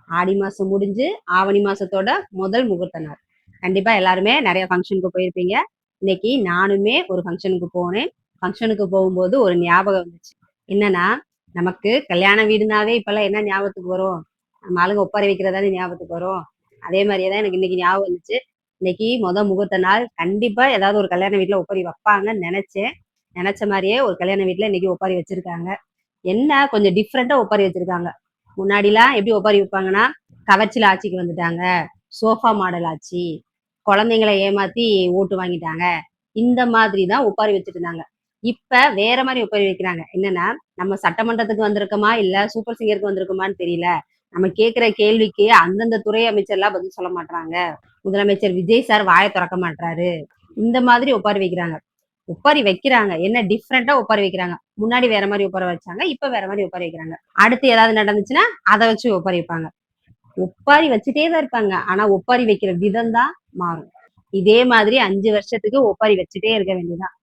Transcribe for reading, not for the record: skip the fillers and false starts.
ஆடி மாசம் முடிஞ்சு ஆவணி மாசத்தோட முதல் முகூர்த்த நாள். கண்டிப்பா எல்லாருமே நிறைய ஃபங்க்ஷனுக்கு போயிருப்பீங்க. இன்னைக்கு நானுமே ஒரு ஃபங்க்ஷனுக்கு போனேன். ஃபங்க்ஷனுக்கு போகும்போது ஒரு ஞாபகம் வந்துச்சு. என்னன்னா, நமக்கு கல்யாண வீடுனாவே இப்பெல்லாம் என்ன ஞாபகத்துக்கு வரும்? நம்ம ஆளுங்க ஒப்பாரி வைக்கிறதானே ஞாபகத்துக்கு வரும். அதே மாதிரியே தான் எனக்கு இன்னைக்கு ஞாபகம் வந்துச்சு. இன்னைக்கு முகூர்த்த நாள். கண்டிப்பா ஏதாவது ஒரு கல்யாண வீட்ல ஒப்பாரி வைப்பாங்கன்னு நினைச்சேன். நினைச்ச மாதிரியே ஒரு கல்யாண வீட்ல இன்னைக்கு ஒப்பாரி வச்சிருக்காங்க. என்ன கொஞ்சம் டிஃப்ரெண்டா ஒப்பாரி வச்சிருக்காங்க. முன்னாடிலாம் எப்படி ஒப்பாரி வைப்பாங்கன்னா, கவர்ச்சில ஆட்சிக்கு வந்துட்டாங்க, சோஃபா மாடல் ஆட்சி, குழந்தைங்களை ஏமாத்தி ஓட்டு வாங்கிட்டாங்க, இந்த மாதிரி தான் ஒப்பாரி வச்சுட்டு இருந்தாங்க. இப்ப வேற மாதிரி ஒப்பாரி வைக்கிறாங்க. என்னன்னா, நம்ம சட்டமன்றத்துக்கு வந்திருக்கோமா இல்ல சூப்பர் சிங்கருக்கு வந்திருக்கோமான்னு தெரியல. நம்ம கேட்கிற கேள்விக்கு அந்தந்த துறை அமைச்சர்லாம் பதில் சொல்ல மாட்டாங்க. முதலமைச்சர் விஜய் சார் வாயை திறக்க மாட்டாரு. இந்த மாதிரி ஒப்பாரி வைக்கிறாங்க. ஒப்பாரி வைக்கிறாங்க. என்ன டிஃப்ரெண்டா ஒப்பாரி வைக்கிறாங்க. முன்னாடி வேற மாதிரி ஒப்பாரி வச்சாங்க. இப்ப வேற மாதிரி ஒப்பாரி வைக்கிறாங்க. அடுத்து ஏதாவது நடந்துச்சுன்னா அதை வச்சு ஒப்பாரி வைப்பாங்க. ஒப்பாரி வச்சுட்டே தான் இருப்பாங்க. ஆனா ஒப்பாரி வைக்கிற விதம் தான் மாறும். இதே மாதிரி 5 வருஷத்துக்கு ஒப்பாரி வச்சுட்டே இருக்க வேண்டியதுதான்.